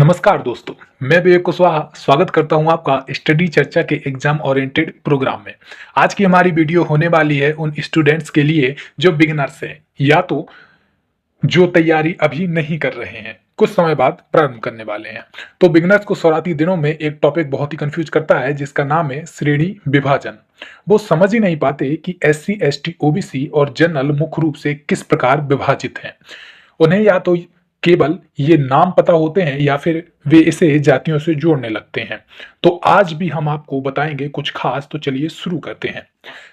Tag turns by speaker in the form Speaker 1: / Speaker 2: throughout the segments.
Speaker 1: नमस्कार दोस्तों, मैं विवेक कुशवाहा स्वागत करता हूं आपका स्टडी चर्चा के एग्जाम ओरिएंटेड प्रोग्राम में। आज की हमारी वीडियो होने वाली है उन स्टूडेंट्स के लिए जो बिगिनर्स हैं या तो जो तैयारी अभी नहीं कर रहे हैं, कुछ समय बाद प्रारंभ करने वाले हैं। तो बिगिनर्स को शुरुआती दिनों में एक टॉपिक बहुत ही कंफ्यूज करता है जिसका नाम है श्रेणी विभाजन। वो समझ ही नहीं पाते कि एससी, एसटी, ओबीसी और जनरल मुख्य रूप से किस प्रकार विभाजित हैं। उन्हें या तो केवल ये नाम पता होते हैं या फिर वे इसे जातियों से जोड़ने लगते हैं। तो आज भी हम आपको बताएंगे कुछ खास। तो चलिए शुरू करते हैं।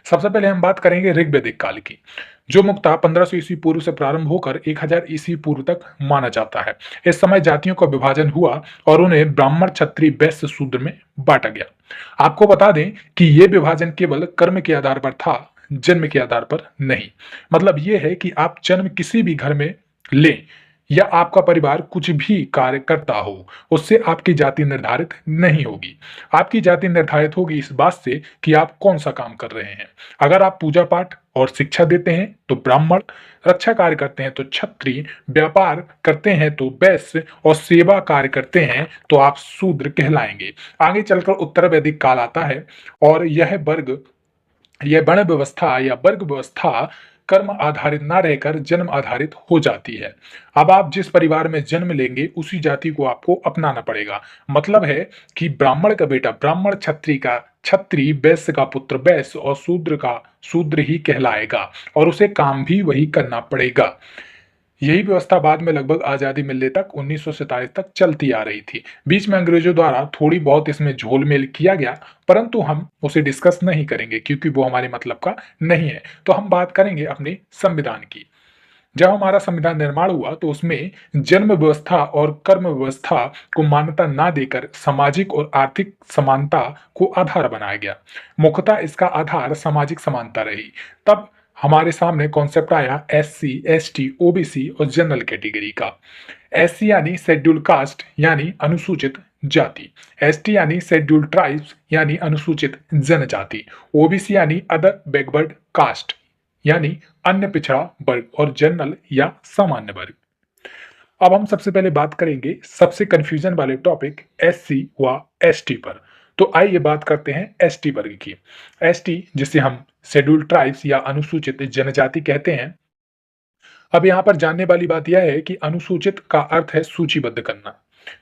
Speaker 1: सबसे पहले हम बात करेंगे ऋग्वैदिक काल की, जो मुख्यतः 1500 ईस्वी पूर्व से प्रारंभ होकर 1000 ईस्वी पूर्व तक माना जाता है। इस समय जातियों का विभाजन हुआ और उन्हें ब्राह्मण, क्षत्रिय, वैश्य, शूद्र में बांटा गया। आपको बता दें कि यह विभाजन केवल कर्म के आधार पर था, जन्म के आधार पर नहीं। मतलब यह है कि आप जन्म किसी भी घर में लें या आपका परिवार कुछ भी कार्य करता हो, उससे आपकी जाति निर्धारित नहीं होगी। आपकी जाति निर्धारित होगी इस बात से कि आप कौन सा काम कर रहे हैं। अगर आप पूजा पाठ और शिक्षा देते हैं तो ब्राह्मण, रक्षा कार्य करते हैं तो क्षत्रिय, व्यापार करते हैं तो वैश्य और सेवा कार्य करते हैं तो आप शूद्र कहलाएंगे। आगे चलकर उत्तर वैदिक काल आता है और यह वर्ण व्यवस्था या वर्ग व्यवस्था कर्म आधारित ना रहकर जन्म आधारित हो जाती है। अब आप जिस परिवार में जन्म लेंगे उसी जाति को आपको अपनाना पड़ेगा। मतलब है कि ब्राह्मण का बेटा ब्राह्मण, क्षत्रिय का क्षत्रिय, वैश्य का पुत्र वैश्य और शूद्र का शूद्र ही कहलाएगा और उसे काम भी वही करना पड़ेगा। यही व्यवस्था बाद में लगभग आजादी मिलने तक 1947 तक चलती आ रही थी। बीच में अंग्रेजों द्वारा थोड़ी बहुत इसमें झोलमेल किया गया, परंतु हम उसे डिस्कस नहीं करेंगे क्योंकि वो हमारे मतलब का नहीं है। तो हम बात करेंगे अपने संविधान की। जब हमारा संविधान निर्माण हुआ तो उसमें जन्म व्यवस्था और कर्म व्यवस्था को मान्यता ना देकर सामाजिक और आर्थिक समानता को आधार बनाया गया। मुख्यतः इसका आधार सामाजिक समानता रही। तब हमारे सामने कॉन्सेप्ट आया एससी, एसटी, ओबीसी और जनरल कैटेगरी का। एससी यानी शेड्यूल्ड कास्ट यानी अनुसूचित जाति, एसटी यानी शेड्यूल्ड ट्राइब्स यानी अनुसूचित जनजाति, ओबीसी यानी अदर बैकवर्ड कास्ट यानी अन्य पिछड़ा वर्ग और जनरल या सामान्य वर्ग। अब हम सबसे पहले बात करेंगे सबसे कंफ्यूजन वाले टॉपिक एससी व एसटी पर। तो आइए बात करते हैं एसटी वर्ग की। एसटी जिसे हम शेड्यूल्ड ट्राइब्स या अनुसूचित जनजाति कहते हैं। अब यहाँ पर जानने वाली बात यह है कि अनुसूचित का अर्थ है सूचीबद्ध करना।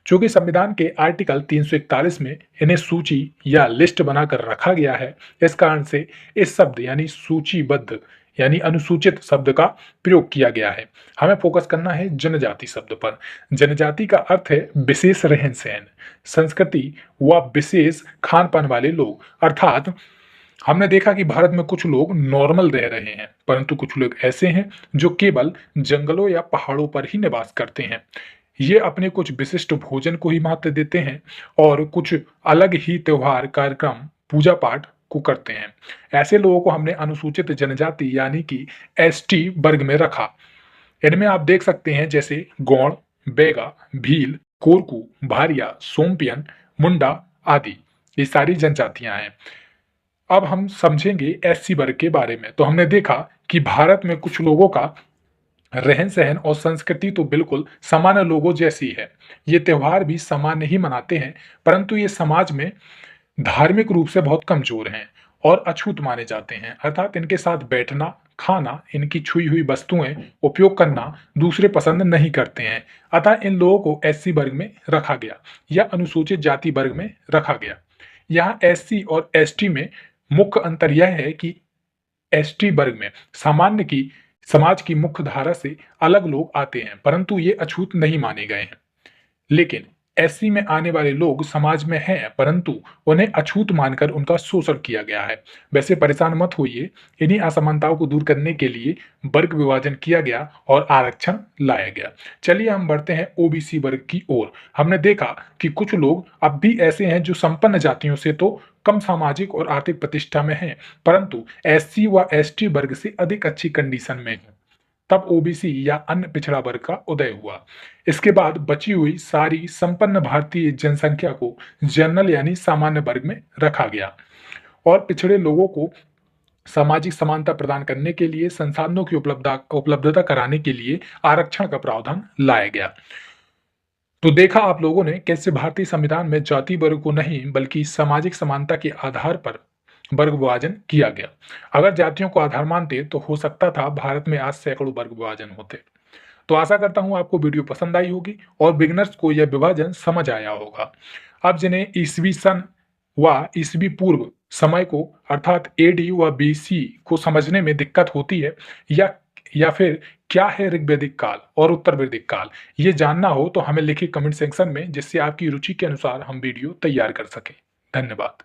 Speaker 1: चूंकि संविधान के आर्टिकल 341 में इन्हें सूची या लिस्ट बनाकर रखा गया है, इस कारण से इस शब्द यानी सूचीबद्ध यानी अनुसूचित शब्द का प्रयोग किया गया है। हमें फोकस करना है जनजाति शब्द पर। जनजाति का अर्थ है विशेष रहन सहन, संस्कृति व विशेष खान पान वाले लोग। अर्थात हमने देखा कि भारत में कुछ लोग नॉर्मल रह रहे हैं, परंतु कुछ लोग ऐसे हैं जो केवल जंगलों या पहाड़ों पर ही निवास करते हैं। ये अपने कुछ विशिष्ट भोजन को ही महत्व देते हैं और कुछ अलग ही त्योहार, कार्यक्रम, पूजा पाठ को करते हैं। ऐसे लोगों को हमने अनुसूचित जनजाति यानी कि एसटी वर्ग में रखा। इनमें आप देख सकते हैं जैसे गौड़, बेगा, भील, कोरकू, भारिया, सोमपियन, मुंडा आदि। ये सारी जनजातियां हैं। अब हम समझेंगे एससी वर्ग के बारे में। तो हमने देखा कि भारत में कुछ लोगों का रहन सहन और संस्कृति तो बिल्कुल सामान्य लोगों जैसी है। ये त्योहार भी सामान्य ही मनाते हैं, परंतु ये समाज में धार्मिक रूप से बहुत कमजोर हैं और अछूत माने जाते हैं। अर्थात इनके साथ बैठना, खाना, इनकी छुई हुई वस्तुएं उपयोग करना दूसरे पसंद नहीं करते हैं। अतः इन लोगों को एससी वर्ग में रखा गया या अनुसूचित जाति वर्ग में रखा गया। यहाँ एससी और एसटी में मुख्य अंतर यह है कि एसटी वर्ग में सामान्य की समाज की मुख्य धारा से अलग लोग आते हैं, परंतु ये अछूत नहीं माने गए हैं। लेकिन एससी में आने वाले लोग समाज में हैं, परंतु उन्हें अछूत मानकर उनका शोषण किया गया है। वैसे परेशान मत होइए, इन्हीं असमानताओं को दूर करने के लिए वर्ग विभाजन किया गया और आरक्षण लाया गया। चलिए हम बढ़ते हैं ओबीसी वर्ग की ओर। हमने देखा कि कुछ लोग अब भी ऐसे हैं जो संपन्न जातियों से तो कम सामाजिक और आर्थिक प्रतिष्ठा में हैं, परंतु एससी व एसटी वर्ग से अधिक अच्छी कंडीशन में हैं। तब ओबीसी या अन्य पिछड़ा वर्ग का उदय हुआ। इसके बाद बची हुई सारी संपन्न भारतीय जनसंख्या को जनरल यानी सामान्य वर्ग में रखा गया और पिछड़े लोगों को सामाजिक समानता प्रदान करने के लिए, संसाधनों की उपलब्धता कराने के लिए आरक्षण का प्रावधान लाया गया। तो देखा आप लोगों ने कैसे भारतीय संविधान में जाति वर्ग को नहीं बल्कि सामाजिक समानता के आधार पर वर्ग विभाजन किया गया। अगर जातियों को आधार मानते तो हो सकता था भारत में आज सैकड़ों वर्ग विभाजन होते। तो आशा करता हूं आपको वीडियो पसंद आई होगी और बिगनर्स को यह विभाजन समझ आया होगा। अब जिन्हें ईसवी सन व ईसवी पूर्व समय को अर्थात एडी व बीसी को समझने में दिक्कत होती है या फिर क्या है ऋग्वैदिक काल और उत्तर वैदिक काल, ये जानना हो तो हमें लिखिए कमेंट सेक्शन में, जिससे आपकी रुचि के अनुसार हम वीडियो तैयार कर सकें। धन्यवाद।